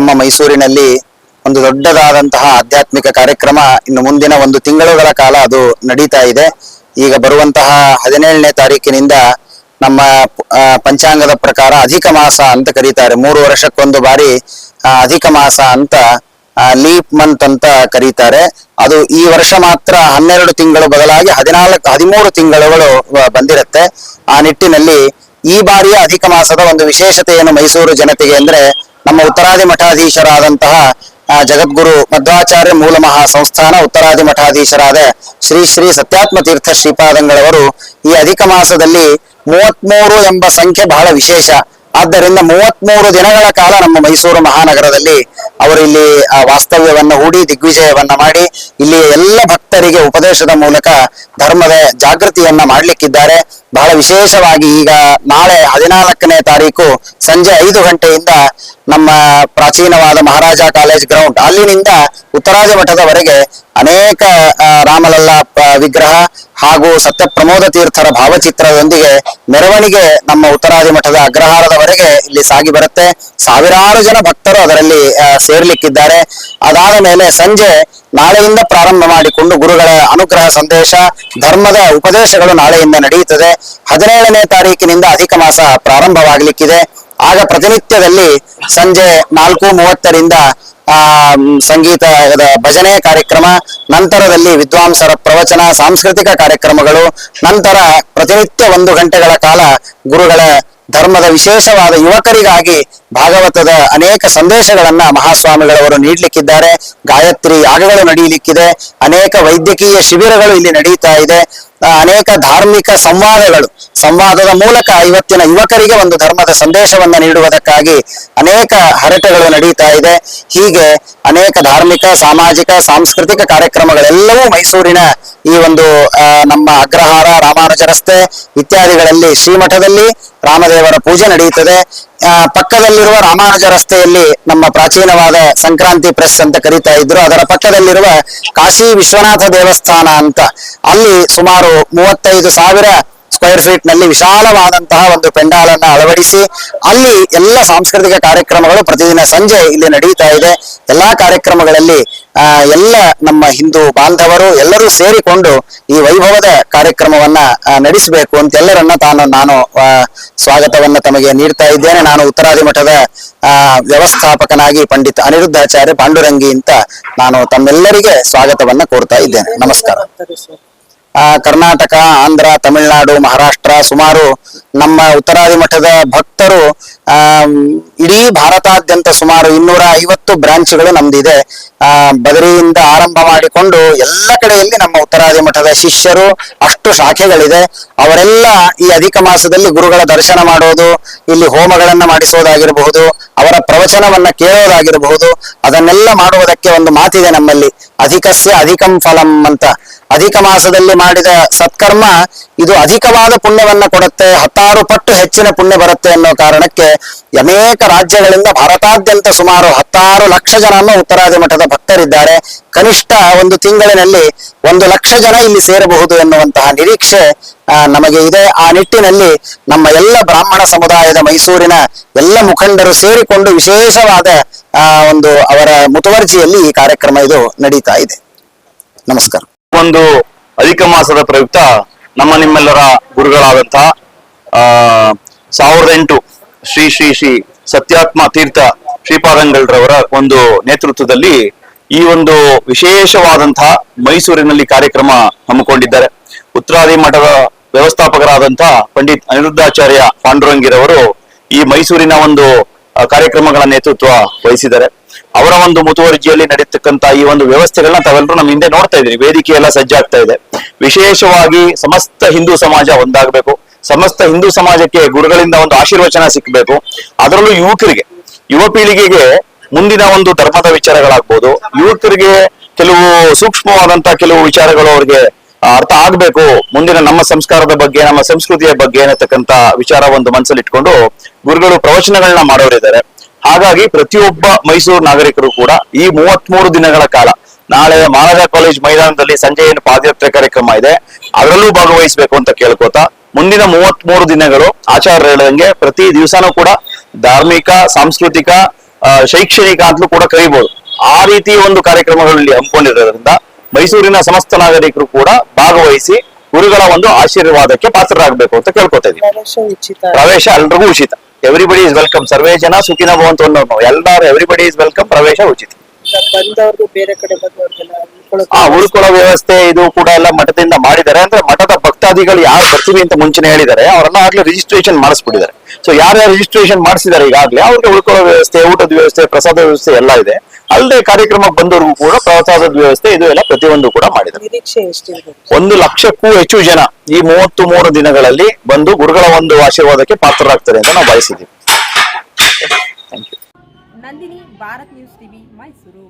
ನಮ್ಮ ಮೈಸೂರಿನಲ್ಲಿ ಒಂದು ದೊಡ್ಡದಾದಂತಹ ಆಧ್ಯಾತ್ಮಿಕ ಕಾರ್ಯಕ್ರಮ ಇನ್ನು ಮುಂದಿನ 1 ತಿಂಗಳುಗಳ ಕಾಲ ಅದು ನಡೀತಾ ಇದೆ. ಈಗ ಬರುವಂತಹ 17ನೇ ತಾರೀಕಿನಿಂದ ನಮ್ಮ ಪಂಚಾಂಗದ ಪ್ರಕಾರ ಅಧಿಕ ಮಾಸ ಅಂತ ಕರೀತಾರೆ. 3 ವರ್ಷಕ್ಕೊಂದು ಬಾರಿ ಅಧಿಕ ಮಾಸ ಅಂತ ಲೀಪ್ ಮಂತ್ ಅಂತ ಕರೀತಾರೆ. ಅದು ಈ ವರ್ಷ ಮಾತ್ರ 12 ತಿಂಗಳು ಬದಲಾಗಿ 13 ತಿಂಗಳುಗಳು ಬಂದಿರುತ್ತೆ. ಆ ನಿಟ್ಟಿನಲ್ಲಿ ಈ ಬಾರಿಯ ಅಧಿಕ ಮಾಸದ ಒಂದು ವಿಶೇಷತೆ ಏನು ಮೈಸೂರು ಜನತೆಗೆ ಅಂದ್ರೆ, ನಮ್ಮ ಉತ್ತರಾದಿ ಮಠಾಧೀಶರಾದಂತಹ ಜಗದ್ಗುರು ಮಧ್ವಾಚಾರ್ಯ ಮೂಲ ಮಹಾ ಸಂಸ್ಥಾನ ಉತ್ತರಾದಿ ಮಠಾಧೀಶರಾದ ಶ್ರೀ ಶ್ರೀ ಸತ್ಯಾತ್ಮ ತೀರ್ಥ ಶ್ರೀಪಾದಂಗಳವರು ಈ ಅಧಿಕ ಮಾಸದಲ್ಲಿ 33 ಎಂಬ ಸಂಖ್ಯೆ ಬಹಳ ವಿಶೇಷ. ಆದ್ದರಿಂದ 33 ದಿನಗಳ ಕಾಲ ನಮ್ಮ ಮೈಸೂರು ಮಹಾನಗರದಲ್ಲಿ ಅವರು ಇಲ್ಲಿ ವಾಸ್ತವ್ಯವನ್ನ ಹೂಡಿ ದಿಗ್ವಿಜಯವನ್ನ ಮಾಡಿ ಇಲ್ಲಿ ಎಲ್ಲ ಭಕ್ತರಿಗೆ ಉಪದೇಶದ ಮೂಲಕ ಧರ್ಮದ ಜಾಗೃತಿಯನ್ನ ಮಾಡ್ಲಿಕ್ಕಿದ್ದಾರೆ. ಬಹಳ ವಿಶೇಷವಾಗಿ ಈಗ ನಾಳೆ 14ನೇ ತಾರೀಕು ಸಂಜೆ 5 ಗಂಟೆಯಿಂದ ನಮ್ಮ ಪ್ರಾಚೀನವಾದ ಮಹಾರಾಜ ಕಾಲೇಜ್ ಗ್ರೌಂಡ್ ಅಲ್ಲಿನಿಂದ ಉತ್ತರಾದಿ ಮಠದವರೆಗೆ ಅನೇಕ ರಾಮಲಲ್ಲ ವಿಗ್ರಹ ಹಾಗೂ ಸತ್ಯ ಪ್ರಮೋದ ತೀರ್ಥರ ಭಾವಚಿತ್ರದೊಂದಿಗೆ ಮೆರವಣಿಗೆ ನಮ್ಮ ಉತ್ತರಾದಿ ಮಠದ ಅಗ್ರಹಾರದವರೆಗೆ ಇಲ್ಲಿ ಸಾಗಿ ಬರುತ್ತೆ. ಸಾವಿರಾರು ಜನ ಭಕ್ತರು ಅದರಲ್ಲಿ ಸೇರ್ಲಿಕ್ಕಿದ್ದಾರೆ. ಅದಾದ ಮೇಲೆ ಸಂಜೆ ನಾಳೆಯಿಂದ ಪ್ರಾರಂಭ ಮಾಡಿಕೊಂಡು ಗುರುಗಳ ಅನುಗ್ರಹ ಸಂದೇಶ ಧರ್ಮದ ಉಪದೇಶಗಳು ನಾಳೆಯಿಂದ ನಡೆಯುತ್ತದೆ. 17ನೇ ತಾರೀಕಿನಿಂದ ಅಧಿಕ ಮಾಸ ಪ್ರಾರಂಭವಾಗಲಿಕ್ಕಿದೆ. ಆಗ ಪ್ರತಿನಿತ್ಯದಲ್ಲಿ ಸಂಜೆ 4:30ರಿಂದ ಸಂಗೀತದ ಭಜನೆ ಕಾರ್ಯಕ್ರಮ, ನಂತರದಲ್ಲಿ ವಿದ್ವಾಂಸರ ಪ್ರವಚನ, ಸಾಂಸ್ಕೃತಿಕ ಕಾರ್ಯಕ್ರಮಗಳು, ನಂತರ ಪ್ರತಿನಿತ್ಯ 1 ಗಂಟೆಗಳ ಕಾಲ ಗುರುಗಳ ಧರ್ಮದ ವಿಶೇಷವಾದ ಯುವಕರಿಗಾಗಿ ಭಾಗವತದ ಅನೇಕ ಸಂದೇಶಗಳನ್ನ ಮಹಾಸ್ವಾಮಿಗಳವರು ನೀಡಲಿಕ್ಕಿದ್ದಾರೆ. ಗಾಯತ್ರಿ ಯಾಗಗಳು ನಡೆಯಲಿಕ್ಕಿದೆ. ಅನೇಕ ವೈದ್ಯಕೀಯ ಶಿಬಿರಗಳು ಇಲ್ಲಿ ನಡೀತಾ ಇದೆ. ಅನೇಕ ಧಾರ್ಮಿಕ ಸಂವಾದದ ಮೂಲಕ ಇವತ್ತಿನ ಯುವಕರಿಗೆ ಒಂದು ಧರ್ಮದ ಸಂದೇಶವನ್ನ ನೀಡುವುದಕ್ಕಾಗಿ ಅನೇಕ ಹರಟೆಗಳು ನಡೀತಾ ಇದೆ. ಹೀಗೆ ಅನೇಕ ಧಾರ್ಮಿಕ, ಸಾಮಾಜಿಕ, ಸಾಂಸ್ಕೃತಿಕ ಕಾರ್ಯಕ್ರಮಗಳೆಲ್ಲವೂ ಮೈಸೂರಿನ ಈ ಒಂದು ನಮ್ಮ ಅಗ್ರಹಾರ, ರಾಮಾನುಜ ರಸ್ತೆ ಇತ್ಯಾದಿಗಳಲ್ಲಿ ಶ್ರೀಮಠದಲ್ಲಿ ರಾಮದೇವರ ಪೂಜೆ ನಡೆಯುತ್ತದೆ. ಪಕ್ಕದಲ್ಲಿರುವ ರಾಮಾನುಜ ರಸ್ತೆಯಲ್ಲಿ ನಮ್ಮ ಪ್ರಾಚೀನವಾದ ಸಂಕ್ರಾಂತಿ ಪ್ರೆಸ್ ಅಂತ ಕರೀತಾ ಇದ್ರು, ಅದರ ಪಕ್ಕದಲ್ಲಿರುವ ಕಾಶಿ ವಿಶ್ವನಾಥ ದೇವಸ್ಥಾನ ಅಂತ ಅಲ್ಲಿ ಸುಮಾರು 35,000 ಸ್ಕ್ವೇರ್ ಫೀಟ್ ನಲ್ಲಿ ವಿಶಾಲವಾದಂತಹ ಒಂದು ಪೆಂಡಾಲನ್ನ ಅಳವಡಿಸಿ ಅಲ್ಲಿ ಎಲ್ಲ ಸಾಂಸ್ಕೃತಿಕ ಕಾರ್ಯಕ್ರಮಗಳು ಪ್ರತಿದಿನ ಸಂಜೆ ಇಲ್ಲಿ ನಡೀತಾ ಇದೆ. ಎಲ್ಲಾ ಕಾರ್ಯಕ್ರಮಗಳಲ್ಲಿ ಎಲ್ಲ ನಮ್ಮ ಹಿಂದೂ ಬಾಂಧವರು ಎಲ್ಲರೂ ಸೇರಿಕೊಂಡು ಈ ವೈಭವದ ಕಾರ್ಯಕ್ರಮವನ್ನ ನಡೆಸಬೇಕು ಅಂತ ಎಲ್ಲರನ್ನ ನಾನು ಸ್ವಾಗತವನ್ನ ತಮಗೆ ನೀಡ್ತಾ ಇದ್ದೇನೆ. ನಾನು ಉತ್ತರಾದಿ ಮಠದ ವ್ಯವಸ್ಥಾಪಕನಾಗಿ ಪಂಡಿತ ಅನಿರುದ್ಧಾಚಾರ್ಯ ಪಾಂಡುರಂಗಿ ಅಂತ ನಾನು ತಮ್ಮೆಲ್ಲರಿಗೆ ಸ್ವಾಗತವನ್ನ ಕೋರ್ತಾ ಇದ್ದೇನೆ. ನಮಸ್ಕಾರ. ಕರ್ನಾಟಕ, ಆಂಧ್ರ, ತಮಿಳುನಾಡು, ಮಹಾರಾಷ್ಟ್ರ ಸುಮಾರು ನಮ್ಮ ಉತ್ತರಾದಿ ಮಠದ ಭಕ್ತರು ಇಡೀ ಭಾರತಾದ್ಯಂತ ಸುಮಾರು 250 ಬ್ರಾಂಚ್ಗಳು ನಮ್ದಿದೆ. ಬದರಿಯಿಂದ ಆರಂಭ ಮಾಡಿಕೊಂಡು ಎಲ್ಲ ಕಡೆಯಲ್ಲಿ ನಮ್ಮ ಉತ್ತರಾದಿ ಮಠದ ಶಿಷ್ಯರು ಅಷ್ಟು ಶಾಖೆಗಳಿದೆ. ಅವರೆಲ್ಲ ಈ ಅಧಿಕ ಮಾಸದಲ್ಲಿ ಗುರುಗಳ ದರ್ಶನ ಮಾಡೋದು, ಇಲ್ಲಿ ಹೋಮಗಳನ್ನ ಮಾಡಿಸೋದಾಗಿರಬಹುದು, ಅವರ ಪ್ರವಚನವನ್ನ ಕೇಳೋದಾಗಿರಬಹುದು, ಅದನ್ನೆಲ್ಲ ಮಾಡುವುದಕ್ಕೆ ಒಂದು ಮಾತಿದೆ ನಮ್ಮಲ್ಲಿ, ಅಧಿಕಸ್ಯ ಅಧಿಕಂ ಫಲಂ ಅಂತ. ಅಧಿಕ ಮಾಸದಲ್ಲಿ ಮಾಡಿದ ಸತ್ಕರ್ಮ ಇದು ಅಧಿಕವಾದ ಪುಣ್ಯವನ್ನ ಕೊಡುತ್ತೆ, 16 ಪಟ್ಟು ಹೆಚ್ಚಿನ ಪುಣ್ಯ ಬರುತ್ತೆ ಅನ್ನೋ ಕಾರಣಕ್ಕೆ ಅನೇಕ ರಾಜ್ಯಗಳಿಂದ ಭಾರತಾದ್ಯಂತ ಸುಮಾರು 16 ಲಕ್ಷ ಜನ ಉತ್ತರಾದಿ ಮಠದ ಭಕ್ತರಿದ್ದಾರೆ. ಕನಿಷ್ಠ 1 ತಿಂಗಳಿನಲ್ಲಿ 1 ಲಕ್ಷ ಜನ ಇಲ್ಲಿ ಸೇರಬಹುದು ಎನ್ನುವಂತಹ ನಿರೀಕ್ಷೆ ನಮಗೆ ಇದೆ. ಆ ನಿಟ್ಟಿನಲ್ಲಿ ನಮ್ಮ ಎಲ್ಲ ಬ್ರಾಹ್ಮಣ ಸಮುದಾಯದ ಮೈಸೂರಿನ ಎಲ್ಲ ಮುಖಂಡರು ಸೇರಿಕೊಂಡು ವಿಶೇಷವಾದ ಒಂದು ಅವರ ಮುತುವರ್ಜಿಯಲ್ಲಿ ಈ ಕಾರ್ಯಕ್ರಮ ಇದು ನಡೀತಾ ಇದೆ. ನಮಸ್ಕಾರ. ಒಂದು ಅಧಿಕ ಮಾಸದ ಪ್ರಯುಕ್ತ ನಿಮ್ಮೆಲ್ಲರ ಗುರುಗಳಾದಂತಹ 1008 ಶ್ರೀ ಶ್ರೀ ಶ್ರೀ ಸತ್ಯಾತ್ಮ ತೀರ್ಥ ಶ್ರೀಪಾದಂಗಳರವರ ಒಂದು ನೇತೃತ್ವದಲ್ಲಿ ಈ ಒಂದು ವಿಶೇಷವಾದಂತಹ ಮೈಸೂರಿನಲ್ಲಿ ಕಾರ್ಯಕ್ರಮ ಹಮ್ಮಿಕೊಂಡಿದ್ದಾರೆ. ಉತ್ತರಾದಿ ಮಠದ ವ್ಯವಸ್ಥಾಪಕರಾದಂತಹ ಪಂಡಿತ್ ಅನಿರುದ್ಧಾಚಾರ್ಯ ಪಾಂಡುರಂಗಿರವರು ಈ ಮೈಸೂರಿನ ಒಂದು ಕಾರ್ಯಕ್ರಮಗಳ ನೇತೃತ್ವ ವಹಿಸಿದ್ದಾರೆ. ಅವರ ಒಂದು ಮುತುವರ್ಜಿಯಲ್ಲಿ ನಡೀತಕ್ಕಂತ ಈ ಒಂದು ವ್ಯವಸ್ಥೆಗಳನ್ನ ತಾವೆಲ್ಲರೂ ನಮ್ಮ ಹಿಂದೆ ನೋಡ್ತಾ ಇದ್ದೀವಿ. ವೇದಿಕೆ ಎಲ್ಲ ಸಜ್ಜಾಗ್ತಾ ಇದೆ. ವಿಶೇಷವಾಗಿ ಸಮಸ್ತ ಹಿಂದೂ ಸಮಾಜ ಒಂದಾಗಬೇಕು. ಸಮಸ್ತ ಹಿಂದೂ ಸಮಾಜಕ್ಕೆ ಗುರುಗಳಿಂದ ಒಂದು ಆಶೀರ್ವಚನ ಸಿಕ್ಕಬೇಕು. ಅದರಲ್ಲೂ ಯುವ ಪೀಳಿಗೆಗೆ ಮುಂದಿನ ಒಂದು ಧರ್ಮದ ವಿಚಾರಗಳಾಗ್ಬೋದು, ಯುವಕರಿಗೆ ಕೆಲವು ಸೂಕ್ಷ್ಮವಾದಂತಹ ಕೆಲವು ವಿಚಾರಗಳು ಅವ್ರಿಗೆ ಅರ್ಥ ಆಗ್ಬೇಕು, ಮುಂದಿನ ನಮ್ಮ ಸಂಸ್ಕಾರದ ಬಗ್ಗೆ, ನಮ್ಮ ಸಂಸ್ಕೃತಿಯ ಬಗ್ಗೆ ಅನ್ನತಕ್ಕಂತ ವಿಚಾರ ಒಂದು ಮನಸ್ಸಲ್ಲಿ ಇಟ್ಕೊಂಡು ಗುರುಗಳು ಪ್ರವಚನಗಳನ್ನ ಮಾಡೋರಿದ್ದಾರೆ. ಹಾಗಾಗಿ ಪ್ರತಿಯೊಬ್ಬ ಮೈಸೂರು ನಾಗರಿಕರು ಕೂಡ ಈ 33 ದಿನಗಳ ಕಾಲ ನಾಳೆ ಮಹಾರಾಜ ಕಾಲೇಜ್ ಮೈದಾನದಲ್ಲಿ ಸಂಜೆ ಏನು ಪಾದಯಾತ್ರೆ ಕಾರ್ಯಕ್ರಮ ಇದೆ ಅದರಲ್ಲೂ ಭಾಗವಹಿಸಬೇಕು ಅಂತ ಕೇಳ್ಕೊತಾ, ಮುಂದಿನ 33 ದಿನಗಳು ಆಚಾರ್ಯರು ಹೇಳಿದಂಗೆ ಪ್ರತಿ ದಿವಸನೂ ಕೂಡ ಧಾರ್ಮಿಕ, ಸಾಂಸ್ಕೃತಿಕ, ಶೈಕ್ಷಣಿಕ ಅಂತಲೂ ಕೂಡ ಕರೀಬಹುದು. ಆ ರೀತಿಯ ಒಂದು ಕಾರ್ಯಕ್ರಮಗಳಲ್ಲಿ ಹಮ್ಮಿಕೊಂಡಿರೋದ್ರಿಂದ ಮೈಸೂರಿನ ಸಮಸ್ತ ನಾಗರಿಕರು ಕೂಡ ಭಾಗವಹಿಸಿ ಗುರುಗಳ ಒಂದು ಆಶೀರ್ವಾದಕ್ಕೆ ಪಾತ್ರರಾಗಬೇಕು ಅಂತ ಕೇಳ್ಕೊತಾ ಇದ್ದೀವಿ. ಪ್ರವೇಶ ಉಚಿತ. ಪ್ರವೇಶ ಎಲ್ರಿಗೂ ಉಚಿತ. Everybody is welcome. ಸರ್ವೇ ಜನ ಸುಖಿನ ಭವಂತು ಅನ್ನೋದು ಎಲ್ಲರೂ ಎವ್ರಿಬಡಿ ಇಸ್ ವೆಲ್ಕಮ್. ಪ್ರವೇಶ ಉಚಿತ. ಬಂದವ್ರಿಗೆ ಬೇರೆ ಕಡೆ ಬಂದವ್ರಿಗೆಲ್ಲ ಉಳ್ಕೊಳ್ಳೋ ವ್ಯವಸ್ಥೆ ಇದು ಕೂಡ ಎಲ್ಲ ಮಠದಿಂದ ಮಾಡಿದ್ದಾರೆ. ಅಂದ್ರೆ ಮಠದ ಭಕ್ತಾದಿಗಳು ಯಾರು ಬರ್ತೀವಿ ಅಂತ ಮುಂಚೆನೆ ಹೇಳಿದ್ದಾರೆ, ಅವರೆಲ್ಲ ಆಗ್ಲೇ ರಿಜಿಸ್ಟ್ರೇಷನ್ ಮಾಡಿಸ್ಬಿಟ್ಟಿದ್ದಾರೆ. ಸೊ ಯಾರ್ಯಾರು ರಿಜಿಸ್ಟ್ರೇಷನ್ ಮಾಡಿಸಿದ್ದಾರೆ ಈಗಾಗಲೇ ಅವ್ರಿಗೆ ಉಳ್ಕೊಳ್ಳೋ ವ್ಯವಸ್ಥೆ, ಊಟದ ವ್ಯವಸ್ಥೆ, ಪ್ರಸಾದ ವ್ಯವಸ್ಥೆ ಎಲ್ಲ ಇದೆ. ಅಲ್ಲದೆ ಕಾರ್ಯಕ್ರಮಕ್ಕೆ ಬಂದವ್ರಿಗೂ ಕೂಡ ಪ್ರಸಾದದ ವ್ಯವಸ್ಥೆ ಇದು ಎಲ್ಲ ಪ್ರತಿಯೊಂದು ಕೂಡ ಮಾಡಿದ್ದಾರೆ. ನಿರೀಕ್ಷೆ ಎಷ್ಟಿರ್ಬೇಕು? 1 ಲಕ್ಷಕ್ಕೂ ಹೆಚ್ಚು ಜನ ಈ 33 ದಿನಗಳಲ್ಲಿ ಬಂದು ಗುರುಗಳ ಒಂದು ಆಶೀರ್ವಾದಕ್ಕೆ ಪಾತ್ರರಾಗ್ತಾರೆ ಅಂತ ನಾವು ಬಯಸಿದ್ದೀವಿ. Nandini, Bharat News TV, Mysuru.